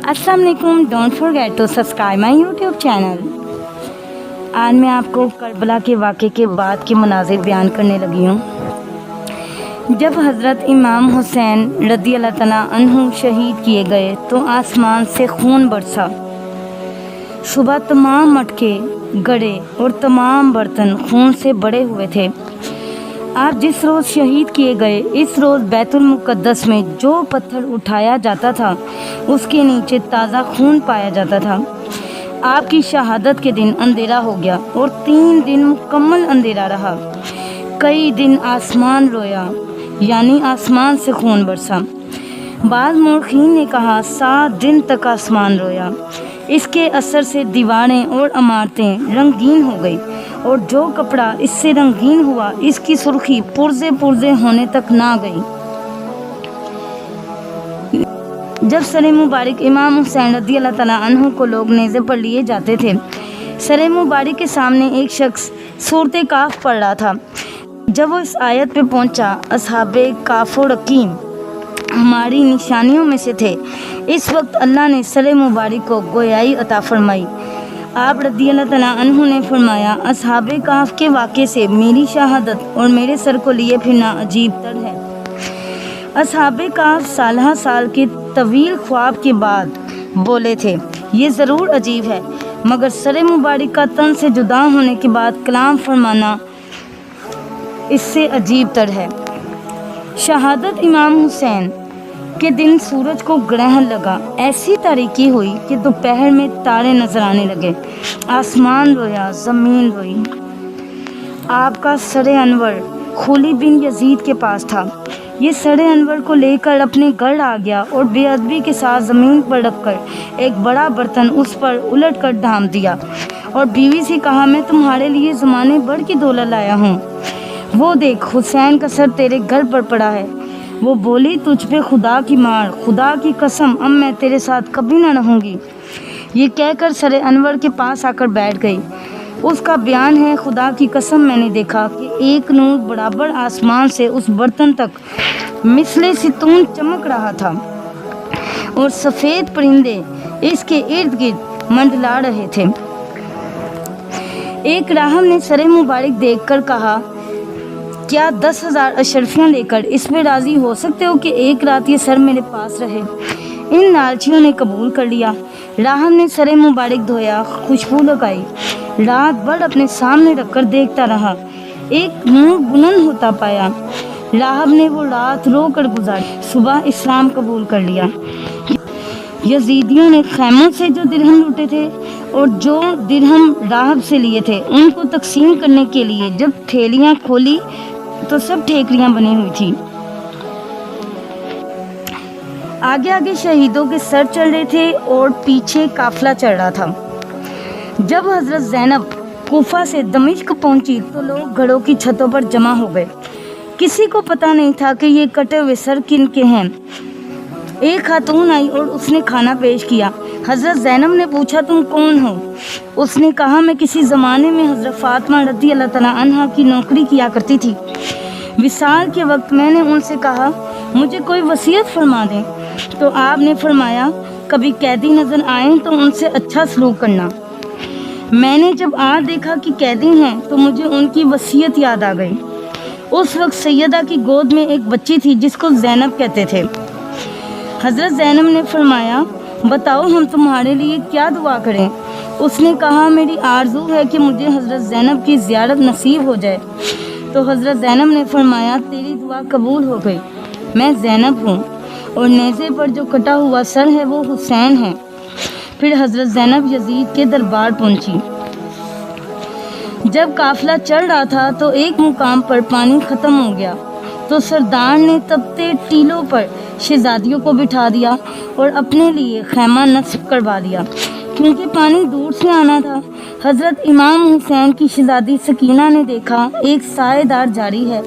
अस्सलाम वालेकुम, don't forget to subscribe my YouTube channel. आज मैं आपको करबला के वाक़े के बाद के मनाज़िर बयान करने लगी हूँ। जब हज़रत इमाम हुसैन रज़ी अल्लाह तआला अन्हु शहीद किए गए तो आसमान से खून बरसा। सुबह तमाम मटके, गड़े और तमाम बर्तन खून से बड़े हुए थे। आप जिस रोज़ शहीद किए गए, इस रोज़ बैतुल मुक़द्दस में जो पत्थर उठाया जाता था उसके नीचे ताज़ा खून पाया जाता था। आपकी शहादत के दिन अंधेरा हो गया और 3 दिन मुकम्मल अंधेरा रहा। कई दिन आसमान रोया, यानी आसमान से खून बरसा। बाज़ मौरख़ीन ने कहा 7 दिन तक आसमान रोया। इसके असर से दीवारें और इमारतें रंगीन हो गई और जो कपड़ा इससे रंगीन हुआ इसकी सुर्खी पुर्जे पुर्जे होने तक ना गई। जब सर मुबारक इमाम हुसैन रज़ी अल्लाह तआला अन्हु को लोग नेज़े पर लिए जाते थे, सर मुबारक के सामने एक शख्स सूरत काफ पढ़ रहा था। जब वो इस आयत पे पहुंचा, असहाबे काफ व रकीम हमारी निशानियों में से थे। इस वक्त अल्लाह ने सर मुबारक को गोयाई अता फरमाई। आप रज़ी अल्लाह तआला अन्हु ने फरमाया, असहाबे काफ के वाक़े से मेरी शहादत और मेरे सर को लिए फिरना अजीब तर है। असहाबे काफ साल के तवील ख्वाब के बाद बोले थे, ये ज़रूर अजीब है, मगर सर मुबारक का तन से जुदा होने के बाद कलाम फरमाना इससे अजीब तर है। शहादत इमाम हुसैन के दिन सूरज को ग्रहण लगा। ऐसी तारीकी हुई कि दोपहर में तारे नजर आने लगे। आसमान रोया, ज़मीन रोई। आपका सरे अनवर खुली बिन यजीद के पास था। ये सरे अनवर को लेकर अपने घर आ गया और बेअदबी के साथ ज़मीन पर रखकर एक बड़ा बर्तन उस पर उलट कर ढाम दिया और बीवी से कहा, मैं तुम्हारे लिए ज़माने भर की दौलत लाया हूँ, वो देख हुसैन का सर तेरे घर पर पड़ा है। वो बोली, तुझ पे खुदा की मार, खुदा की कसम, अब मैं तेरे साथ कभी ना रहूँगी। ये कहकर सरे अनवर के पास आकर बैठ गई। उसका बयान है, खुदा की कसम मैंने देखा कि एक नूर बराबर आसमान से उस बर्तन तक मिसले सितून चमक रहा था और सफ़ेद परिंदे इसके इर्द गिर्द मंडला रहे थे। एक राहब ने सरे मुबारक देखकर कहा, क्या 10,000 अशरफियाँ लेकर इस पे राज़ी हो सकते हो कि एक रात ये सर मेरे पास रहे? इन लालचियों ने कबूल कर लिया। राहब ने सरे मुबारक धोया, खुशबू लगाई, रात भर अपने सामने रखकर देखता रहा। एक नूर बुलंद होता पाया। राहब ने वो रात रो कर गुजारी। सुबह इस्लाम कबूल कर लिया। यजीदियों ने खैमों से जो दिरहम लूटे थे और जो दिरहम राहब से लिए थे उनको तकसीम करने के लिए जब थैलियाँ खोली तो सब ठेकरियाँ बनी हुई थी। आगे आगे शहीदों के सर चल रहे थे और पीछे काफिला चल रहा था। जब हज़रत ज़ैनब कूफा से दमिश्क पहुंची तो लोग घरों की छतों पर जमा हो गए। किसी को पता नहीं था कि ये कटे हुए सर किन के हैं। एक खातून आई और उसने खाना पेश किया। हज़रत ज़ैनब ने पूछा, तुम कौन हो? उसने कहा, मैं किसी ज़माने में हज़रत फ़ातिमा रज़ी अल्लाह तआला अन्हा की नौकरी किया करती थी। विसाल के वक्त मैंने उनसे कहा, मुझे कोई वसीयत फरमा दें, तो आपने फरमाया, कभी कैदी नज़र आए तो उनसे अच्छा सलूक करना। मैंने जब आज देखा कि कैदी हैं तो मुझे उनकी वसीयत याद आ गई। उस वक्त सैयदा की गोद में एक बच्ची थी जिसको ज़ैनब कहते थे। हज़रत ज़ैनब ने फरमाया, बताओ हम तुम्हारे लिए क्या दुआ करें? उसने कहा, मेरी आरज़ू है कि मुझे हज़रत ज़ैनब की ज़ियारत नसीब हो जाए। तो हज़रत ज़ैनब ने फरमाया, तेरी दुआ कबूल हो गई। मैं ज़ैनब हूँ और नेज़े पर जो कटा हुआ सर है वो हुसैन है। फिर हज़रत ज़ैनब यजीद के दरबार पहुँची। जब काफिला चल रहा था तो एक मुकाम पर पानी ख़त्म हो गया तो सरदार ने तपते टीलों पर शहजादियों को बिठा दिया और अपने लिए खैमा नस्ब करवा दिया क्योंकि पानी दूर से आना था। हज़रत इमाम हुसैन की शहजादी सकीना ने देखा एक साएदार जारी है।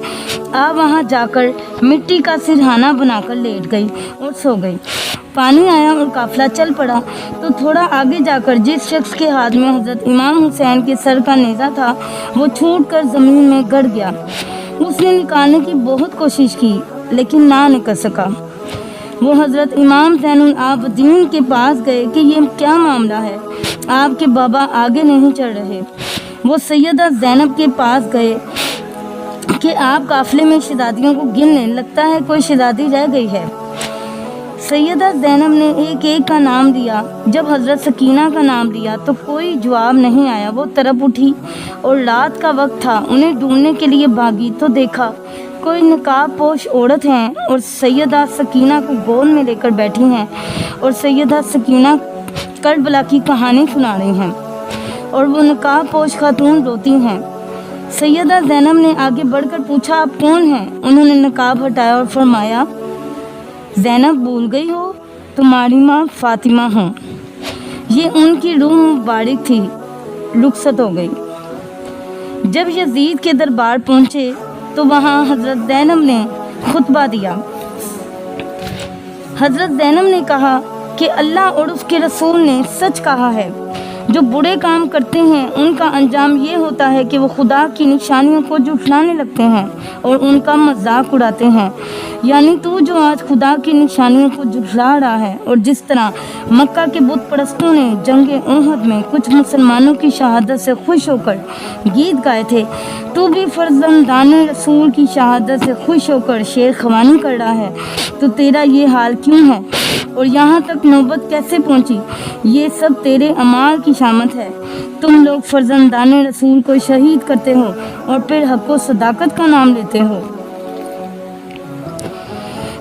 आप वहाँ जाकर मिट्टी का सिरहाना बनाकर लेट गई और सो गई। पानी आया और काफिला चल पड़ा तो थोड़ा आगे जाकर जिस शख्स के हाथ में हज़रत इमाम हुसैन के सर का नेज़ा था वो छूटकर ज़मीन में गड़ गया। उसने निकालने की बहुत कोशिश की लेकिन ना निकल सका। وہ حضرت امام زین العابدین کے پاس گئے کہ یہ کیا معاملہ ہے، آپ کے بابا آگے نہیں چڑھ رہے۔ وہ سیدہ زینب کے پاس گئے کہ آپ قافلے میں شہزادیوں کو گن لیں، لگتا ہے کوئی شہزادی رہ گئی ہے۔ سیدہ زینب نے ایک ایک کا نام لیا۔ جب حضرت سکینہ کا نام لیا تو کوئی جواب نہیں آیا۔ وہ تڑپ اٹھی اور رات کا وقت تھا، انہیں ڈھونڈنے کے لیے بھاگی تو دیکھا کوئی نقاب پوش عورت ہیں اور سیدہ سکینہ کو گود میں لے کر بیٹھی ہیں، اور سیدہ سکینہ کربلا کی کہانی سنا رہی ہیں اور وہ نقاب پوش خاتون روتی ہیں۔ سیدہ زینب نے آگے بڑھ کر پوچھا، آپ کون ہیں؟ انہوں نے نقاب ہٹایا اور فرمایا، زینب بھول گئی ہو، تمہاری ماں فاطمہ ہوں۔ یہ ان کی روح مبارک تھی، رخصت ہو گئی۔ جب یزید کے دربار پہنچے تو وہاں حضرت زینب نے خطبہ دیا۔ حضرت زینب نے کہا کہ اللہ اور اس کے رسول نے سچ کہا ہے، جو برے کام کرتے ہیں ان کا انجام یہ ہوتا ہے کہ وہ خدا کی نشانیوں کو جھٹلانے لگتے ہیں اور ان کا مذاق اڑاتے ہیں۔ یعنی تو جو آج خدا کی نشانیوں کو جھٹلا رہا ہے، اور جس طرح مکہ کے بت پرستوں نے جنگ احد میں کچھ مسلمانوں کی شہادت سے خوش ہو کر گیت گائے تھے، تو بھی فرزندان رسول کی شہادت سے خوش ہو کر شعر خوانی کر رہا ہے۔ تو تیرا یہ حال کیوں ہے اور یہاں تک نوبت کیسے پہنچی؟ یہ سب تیرے اعمال کی شامت ہے۔ تم لوگ فرزندان رسول کو شہید کرتے ہو اور پھر حق و صداقت کا نام لیتے ہو۔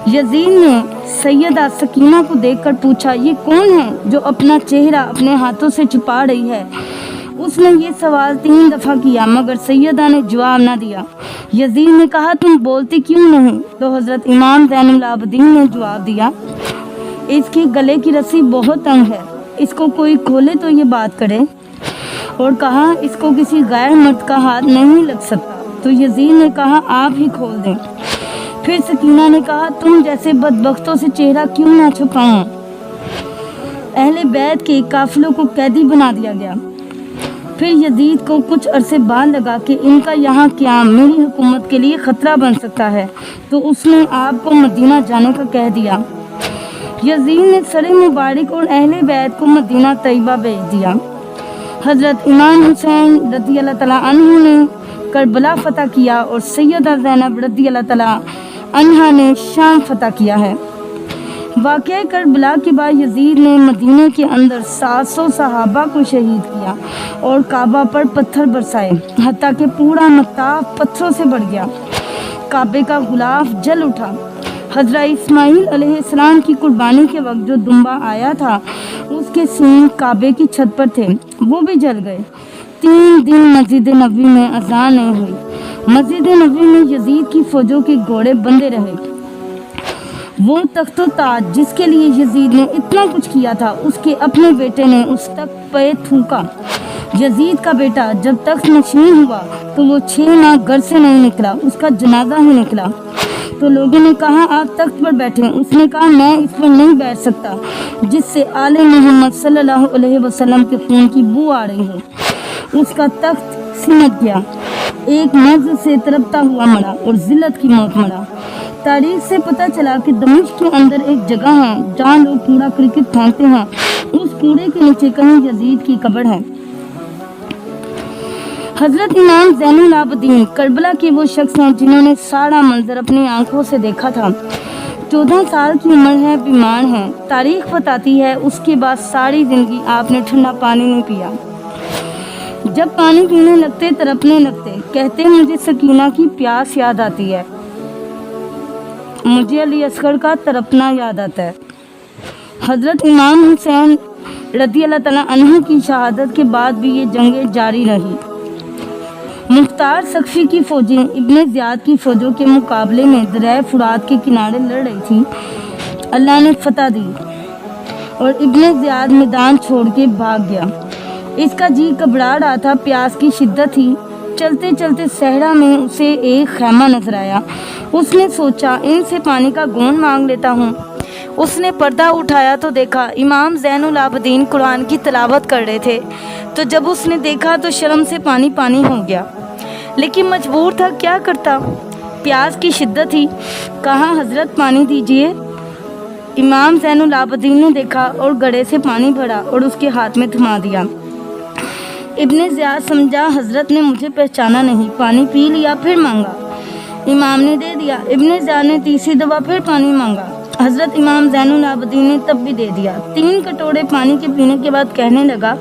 یزید نے سیدہ سکینہ کو دیکھ کر پوچھا، یہ کون ہے جو اپنا چہرہ اپنے ہاتھوں سے چھپا رہی ہے؟ اس نے یہ سوال 3 دفعہ کیا مگر سیدہ نے جواب نہ دیا۔ یزید نے کہا، تم بولتی کیوں نہیں؟ تو حضرت امام زین العابدین نے جواب دیا، اس کے گلے کی رسی بہت تنگ ہے، اس کو کوئی کھولے تو یہ بات کرے، اور کہا اس کو کسی غیر مرد کا ہاتھ نہیں لگ سکتا۔ تو یزید نے کہا، آپ ہی کھول دیں۔ پھر سکینہ نے کہا، تم جیسے بدبختوں سے چہرہ کیوں نہ چھپاؤں؟ اہل بیت کے قافلوں کو قیدی بنا دیا گیا۔ پھر یزید کو کچھ عرصے بعد لگا کہ ان کا یہاں قیام میری حکومت کے لیے خطرہ بن سکتا ہے، تو اس نے آپ کو مدینہ جانے کا کہہ دیا۔ یزید نے سر مبارک اور اہل بیت کو مدینہ طیبہ بھیج دیا۔ حضرت امام حسین رضی اللہ تعالیٰ عنہ نے کربلا فتح کیا اور سیدہ زینب رضی اللہ تعالیٰ عنہا نے شام فتح کیا ہے۔ واقعہ کربلا کے بعد یزید نے مدینہ کے اندر 700 صحابہ کو شہید کیا اور کعبہ پر پتھر برسائے، حتیٰ کہ پورا مطاف پتھروں سے بھر گیا۔ کعبے کا غلاف جل اٹھا۔ حضرت اسماعیل علیہ السلام کی قربانی کے وقت جو دمبا آیا تھا اس کے سینگ کعبے کی چھت پر تھے، وہ بھی جل گئے۔ 3 دن مسجد نبوی میں اذان نہیں ہوئی۔ مسجد نبوی میں یزید کی فوجوں کے گھوڑے بندھے رہے۔ وہ تخت و تاج جس کے لیے یزید نے اتنا کچھ کیا تھا، اس کے اپنے بیٹے نے اس تخت پہ تھوکا۔ یزید کا بیٹا جب تخت نشین ہوا تو وہ 6 ماہ گھر سے نہیں نکلا، اس کا جنازہ ہی نکلا۔ تو لوگوں نے کہا، آپ تخت پر بیٹھیں۔ اس نے کہا، میں اس پر نہیں بیٹھ سکتا جس سے آل محمد صلی اللہ علیہ وسلم کے خون کی بو آ رہی ہے۔ اس کا تخت سمٹ گیا، ایک مرض سے تڑپتا ہوا مرا اور ذلت کی موت مرا۔ تاریخ سے پتہ چلا کہ دمشق کے اندر ایک جگہ ہے جہاں لوگ کوڑا کرکٹ پھینکتے ہیں، اس کوڑے کے نیچے کہیں یزید کی قبر ہے۔ حضرت امام زین العابدین کربلا کے وہ شخص ہیں جنہوں نے سارا منظر اپنی آنکھوں سے دیکھا تھا۔ 14 سال کی عمر ہے، بیمار ہیں۔ تاریخ بتاتی ہے اس کے بعد ساری زندگی آپ نے ٹھنڈا پانی نہیں پیا۔ جب پانی پینے لگتے تڑپنے لگتے، کہتے مجھے سکینہ کی پیاس یاد آتی ہے، مجھے علی اصغر کا تڑپنا یاد آتا ہے۔ حضرت امام حسین رضی اللہ تعالیٰ عنہ کی شہادت کے بعد بھی یہ جنگیں جاری رہی۔ مختار سقفی کی فوجیں ابن زیاد کی فوجوں کے مقابلے میں دریائے فرات کے کنارے لڑ رہی تھی۔ اللہ نے فتح دی اور ابن زیاد میدان چھوڑ کے بھاگ گیا۔ اس کا جی گھبرا رہا تھا، پیاس کی شدت تھی۔ چلتے چلتے صحرا میں اسے ایک خیمہ نظر آیا۔ اس نے سوچا ان سے پانی کا گون مانگ لیتا ہوں۔ اس نے پردہ اٹھایا تو دیکھا امام زین العابدین قرآن کی تلاوت کر رہے تھے۔ تو جب اس نے دیکھا تو شرم سے پانی پانی ہو گیا، لیکن مجبور تھا، کیا کرتا، پیاس کی شدت تھی۔ کہا، حضرت پانی دیجئے۔ इमाम ज़ैनुल आबदीन ने देखा और घड़े से पानी भरा और उसके हाथ में थमा दिया। इब्ने ज़ियाद समझा हज़रत ने मुझे पहचाना नहीं, पानी पी लिया, फिर मांगा। इमाम ने दे दिया। इब्ने ज़ियाद ने तीसरी दफ़ा फिर पानी मांगा। हज़रत इमाम ज़ैनुल आबदीन ने तब भी दे दिया। 3 कटोरे पानी के पीने के बाद कहने लगा,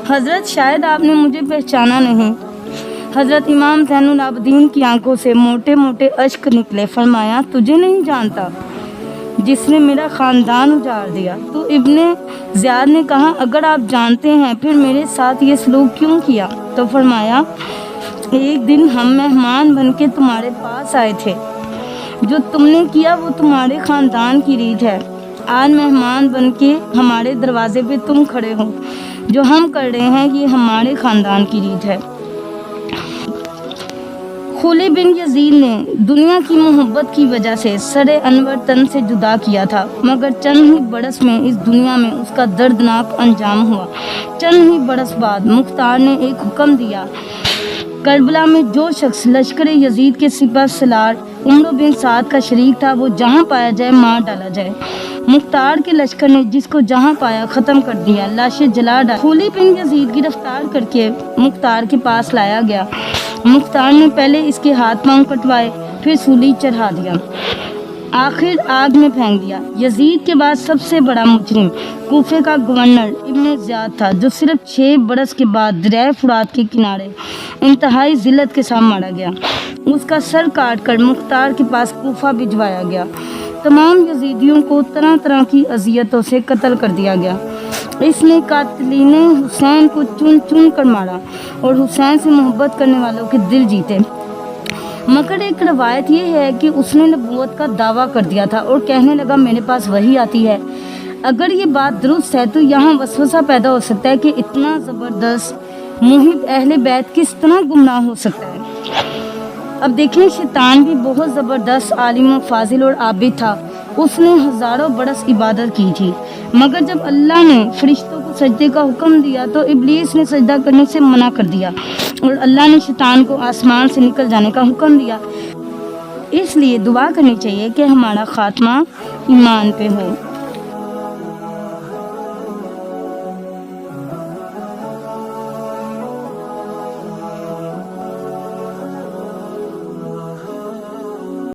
हज़रत शायद आपने मुझे पहचाना नहीं। हज़रत इमाम ज़ैनुल आबदीन की आंखों से मोटे मोटे अश्क निकले। फरमाया, तुझे नहीं जानता जिसने मेरा ख़ानदान उजाड़ दिया। तो इब्ने ज़ियाद ने कहा, अगर आप जानते हैं फिर मेरे साथ ये सलूक क्यों किया? तो फरमाया, एक दिन हम मेहमान बन के तुम्हारे पास आए थे, जो तुमने किया वो तुम्हारे ख़ानदान की रीत है। आज मेहमान बन के हमारे दरवाजे पे तुम खड़े हो, जो हम कर रहे हैं ये हमारे ख़ानदान की रीत है। खुली बिन यजीद ने दुनिया की मोहब्बत की वजह से सरे अनवर तन से जुदा किया था, मगर चंद ही बरस में इस दुनिया में उसका दर्दनाक अंजाम हुआ। चंद ही बरस बाद मुख्तार ने एक हुक्म दिया, करबला में जो शख्स लश्कर यजीद के सिपह सलार उमर बिन साद का शरीक था वो जहाँ पाया जाए मार डाला जाए। मुख्तार के लश्कर ने जिसको जहाँ पाया ख़त्म कर दिया, लाशें जला डाली। खुली बिन यजीद गिरफ्तार करके मुख्तार के पास लाया गया। मुख्तार ने पहले इसके हाथ पांव कटवाए, फिर सूली चढ़ा दिया, आखिर आग में फेंक दिया। यजीद के बाद सबसे बड़ा मुजरिम कूफे का गवर्नर इब्ने ज़ियाद था, जो सिर्फ 6 बरस के बाद दरिया फुरात के किनारे इंतहाई जिल्लत के साथ मारा गया। उसका सर काट कर मुख्तार के पास कूफा भिजवाया गया। तमाम यजीदियों को तरह तरह की अजियतों से कत्ल कर दिया गया। इसने कातिलीन हुसैन को चुन चुन कर मारा और हुसैन से मोहब्बत करने वालों के दिल जीते। मगर एक रवायत ये है कि उसने नबूवत का दावा कर दिया था और कहने लगा, मेरे पास वही आती है। अगर ये बात दुरुस्त है तो यहाँ वसवसा पैदा हो सकता है कि इतना ज़बरदस्त मुहिब अहले बैत किस तरह गुमराह हो सकता है। अब देखें, शैतान भी बहुत ज़बरदस्त आलिम फाजिल और आबिद था। उसने हज़ारों बरस इबादत की थी, मगर जब अल्लाह ने फरिश्तों को सजदे का हुक्म दिया तो इब्लीस ने सजदा करने से मना कर दिया और अल्लाह ने शैतान को आसमान से निकल जाने का हुक्म दिया। इसलिए दुआ करनी चाहिए कि हमारा खात्मा ईमान पे हो।